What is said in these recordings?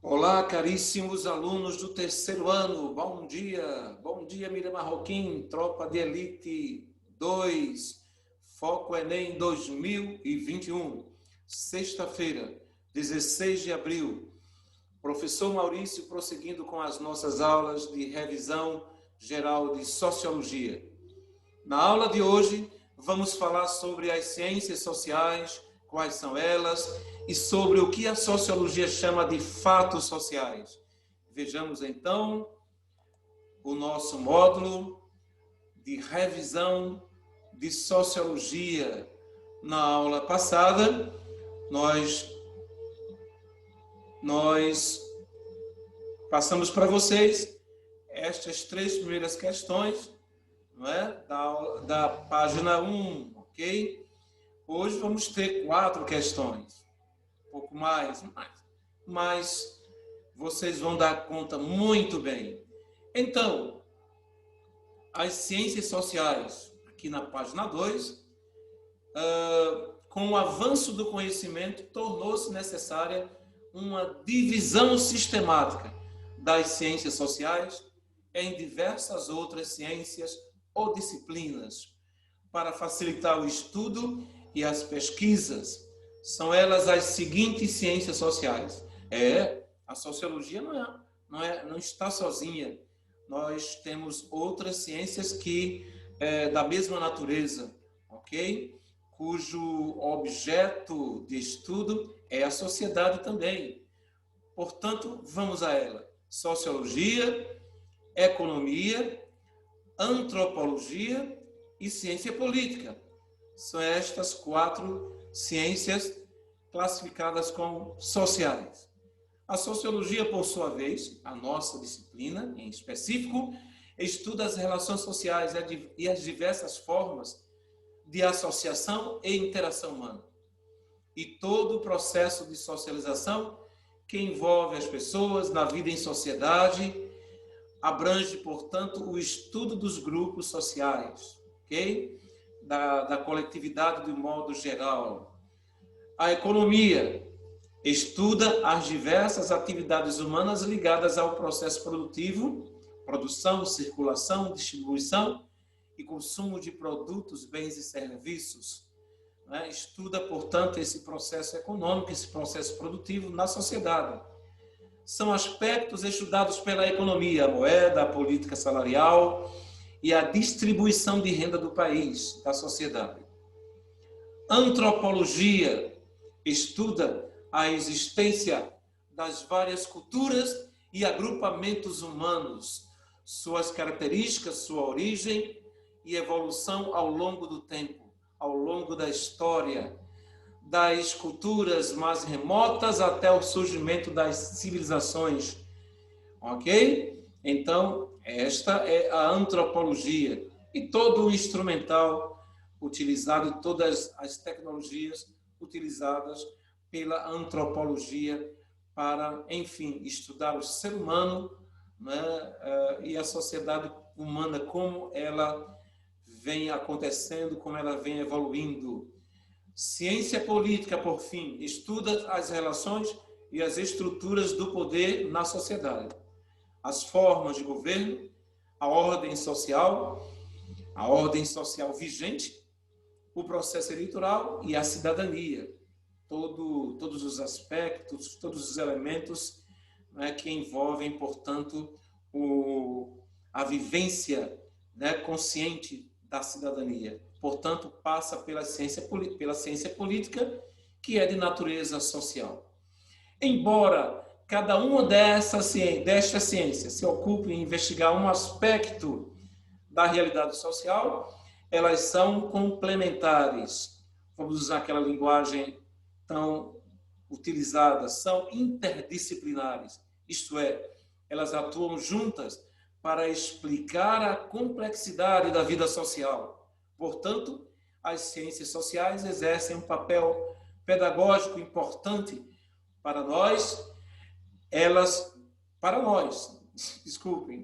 Olá, caríssimos alunos do terceiro ano. Bom dia, Miriam Marroquim, Tropa de Elite 2, Foco Enem 2021, sexta-feira, 16 de abril. Professor Maurício prosseguindo com as nossas aulas de revisão geral de Sociologia. Na aula de hoje, vamos falar sobre as ciências sociais, quais são elas, e sobre o que a sociologia chama de fatos sociais. Vejamos então o nosso módulo de revisão de sociologia. Na aula passada, nós passamos para vocês estas três primeiras questões, não é? da página 1, ok? Hoje vamos ter 4 questões, um pouco mais, mas vocês vão dar conta muito bem. Então, as ciências sociais, aqui na página 2, com o avanço do conhecimento, tornou-se necessária uma divisão sistemática das ciências sociais em diversas outras ciências ou disciplinas, para facilitar o estudo e as pesquisas. São elas as seguintes ciências sociais. A sociologia não está sozinha. Nós temos outras ciências da mesma natureza, ok? Cujo objeto de estudo é a sociedade também. Portanto, vamos a ela. Sociologia, economia, antropologia e ciência política. São estas 4 ciências classificadas como sociais. A sociologia, por sua vez, a nossa disciplina em específico, estuda as relações sociais e as diversas formas de associação e interação humana. E todo o processo de socialização que envolve as pessoas na vida em sociedade abrange, portanto, o estudo dos grupos sociais, ok? Da coletividade de um modo geral. A economia estuda as diversas atividades humanas ligadas ao processo produtivo, produção, circulação, distribuição e consumo de produtos, bens e serviços. Estuda, portanto, esse processo econômico, esse processo produtivo na sociedade. São aspectos estudados pela economia, a moeda, a política salarial e a distribuição de renda do país, da sociedade. Antropologia estuda a existência das várias culturas e agrupamentos humanos, suas características, sua origem e evolução ao longo do tempo, ao longo da história, das culturas mais remotas até o surgimento das civilizações. Ok? Então, esta é a antropologia. E todo o instrumental utilizado, todas as tecnologias utilizadas pela antropologia para, enfim, estudar o ser humano, né, e a sociedade humana, como ela vem acontecendo, como ela vem evoluindo. Ciência política, por fim, estuda as relações e as estruturas do poder na sociedade, as formas de governo, a ordem social vigente, o processo eleitoral e a cidadania. Todos os aspectos, todos os elementos, né, que envolvem, portanto, a vivência, né, consciente da cidadania. Portanto, passa pela ciência política, que é de natureza social. Embora cada uma destas ciências se ocupe em investigar um aspecto da realidade social, elas são complementares. Vamos usar aquela linguagem tão utilizada, são interdisciplinares. Isto é, elas atuam juntas para explicar a complexidade da vida social. Portanto, as ciências sociais exercem um papel pedagógico importante para nós,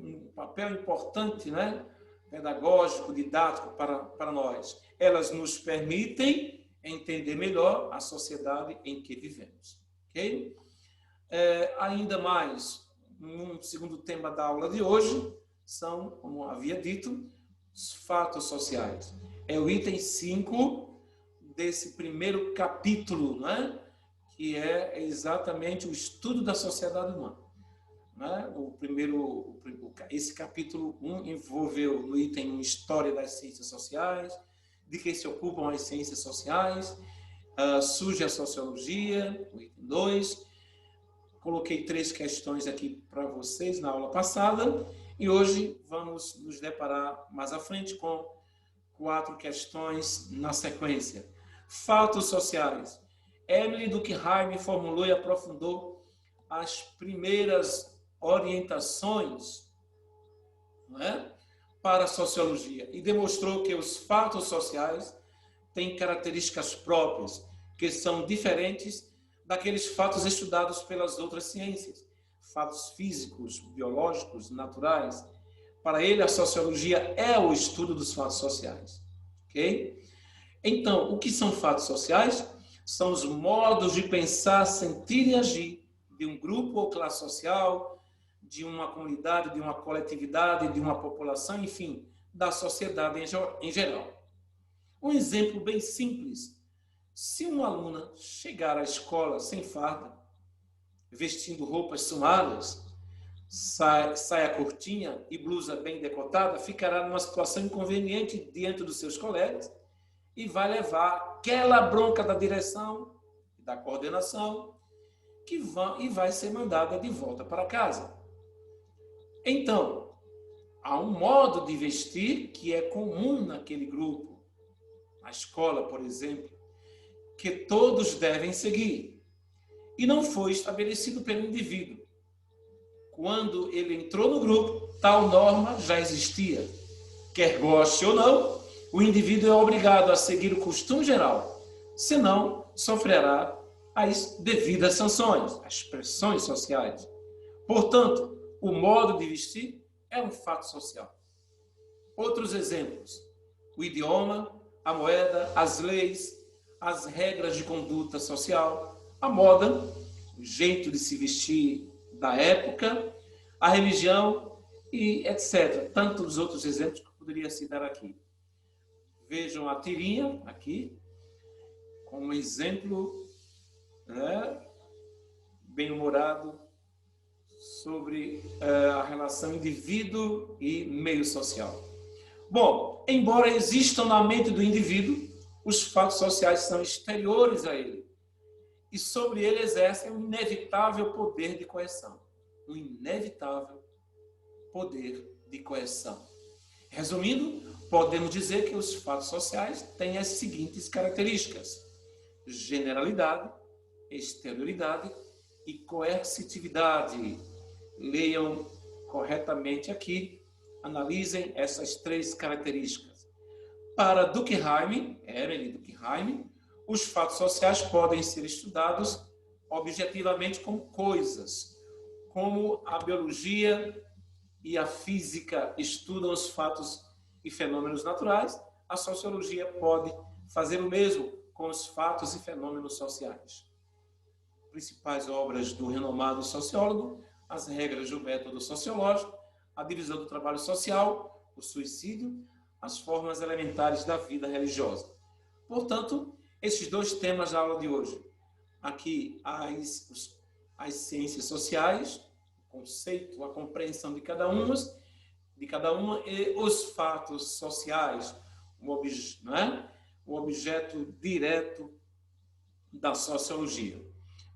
um papel importante, né? Pedagógico, didático para nós. Elas nos permitem entender melhor a sociedade em que vivemos. Ok? Ainda mais, um segundo tema da aula de hoje, são, como havia dito, os fatos sociais. É o item 5 desse primeiro capítulo, né? Que é exatamente o estudo da sociedade humana. Né? Esse capítulo 1 envolveu no item 1 história das ciências sociais, de que se ocupam as ciências sociais, surge a sociologia, o item 2. Coloquei 3 questões aqui para vocês na aula passada e hoje vamos nos deparar mais à frente com 4 questões na sequência. Fatos sociais. Emily Durkheim formulou e aprofundou as primeiras orientações, não é, para a sociologia e demonstrou que os fatos sociais têm características próprias, que são diferentes daqueles fatos estudados pelas outras ciências, fatos físicos, biológicos, naturais. Para ele, a sociologia é o estudo dos fatos sociais. Ok? Então, o que são fatos sociais? São os modos de pensar, sentir e agir de um grupo ou classe social, de uma comunidade, de uma coletividade, de uma população, enfim, da sociedade em geral. Um exemplo bem simples. Se uma aluna chegar à escola sem farda, vestindo roupas sumadas, saia curtinha e blusa bem decotada, ficará numa situação inconveniente diante dos seus colegas e vai levar aquela bronca da direção, da coordenação, e vai ser mandada de volta para casa. Então, há um modo de vestir que é comum naquele grupo, na escola, por exemplo, que todos devem seguir. E não foi estabelecido pelo indivíduo. Quando ele entrou no grupo, tal norma já existia. Quer goste ou não, o indivíduo é obrigado a seguir o costume geral, senão sofrerá as devidas sanções, as pressões sociais. Portanto, o modo de vestir é um fato social. Outros exemplos: o idioma, a moeda, as leis, as regras de conduta social, a moda, o jeito de se vestir da época, a religião e etc. Tantos outros exemplos que eu poderia citar aqui. Vejam a tirinha aqui, como exemplo, né, bem-humorado sobre a relação indivíduo e meio social. Bom, embora existam na mente do indivíduo, os fatos sociais são exteriores a ele e sobre ele exercem um inevitável poder de coerção. Um inevitável poder de coerção. Resumindo, podemos dizer que os fatos sociais têm as seguintes características: generalidade, exterioridade e coercitividade. Leiam corretamente aqui, analisem essas 3 características. Para Durkheim, Emily Durkheim, os fatos sociais podem ser estudados objetivamente como coisas, como a biologia e a física estudam os fatos e fenômenos naturais, a sociologia pode fazer o mesmo com os fatos e fenômenos sociais. Principais obras do renomado sociólogo: as regras do método sociológico, a divisão do trabalho social, o suicídio, as formas elementares da vida religiosa. Portanto, esses 2 temas da aula de hoje. Aqui, as ciências sociais, o conceito, a compreensão de cada uma e os fatos sociais, o objeto direto da sociologia.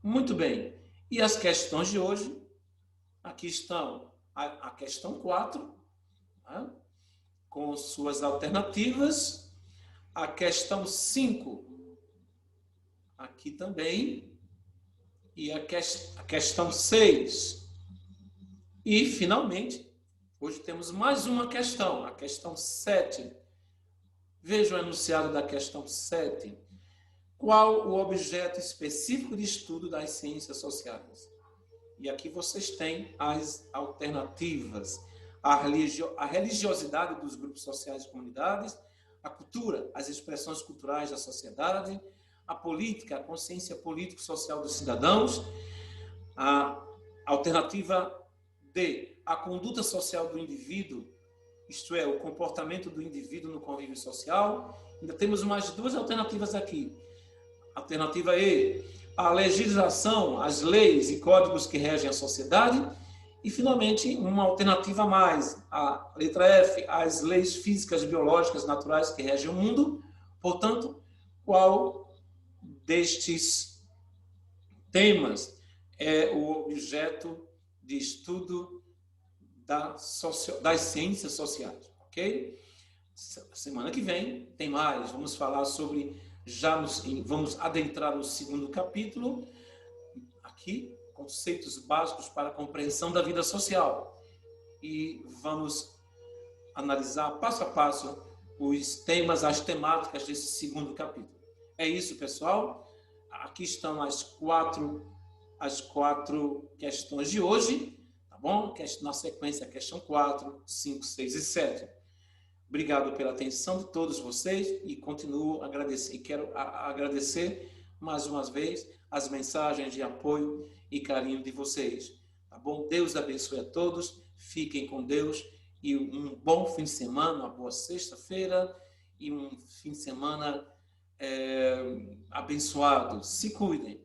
Muito bem. E as questões de hoje? Aqui estão a questão 4, né, com suas alternativas. A questão 5, aqui também. E a questão 6. E, finalmente, hoje temos mais uma questão, a questão 7. Veja o enunciado da questão 7. Qual o objeto específico de estudo das ciências sociais? E aqui vocês têm as alternativas: a religiosidade dos grupos sociais e comunidades, a cultura, as expressões culturais da sociedade, a política, a consciência político-social dos cidadãos, A alternativa D, a conduta social do indivíduo, isto é, o comportamento do indivíduo no convívio social. Ainda temos mais duas alternativas aqui. Alternativa E, a legislação, as leis e códigos que regem a sociedade. E, finalmente, uma alternativa a mais, a letra F, as leis físicas, biológicas, naturais que regem o mundo. Portanto, qual destes temas é o objeto de estudo das ciências sociais, ok? Semana que vem tem mais, vamos falar sobre, vamos adentrar no segundo capítulo, aqui, conceitos básicos para a compreensão da vida social. E vamos analisar passo a passo os temas, as temáticas desse segundo capítulo. É isso, pessoal. Aqui estão as quatro questões de hoje, tá bom? Na sequência, a questão 4, 5, 6 e 7. Obrigado pela atenção de todos vocês e continuo a agradecer. E quero agradecer mais uma vez as mensagens de apoio e carinho de vocês, tá bom? Deus abençoe a todos, fiquem com Deus e um bom fim de semana, uma boa sexta-feira e um fim de semana abençoado. Se cuidem.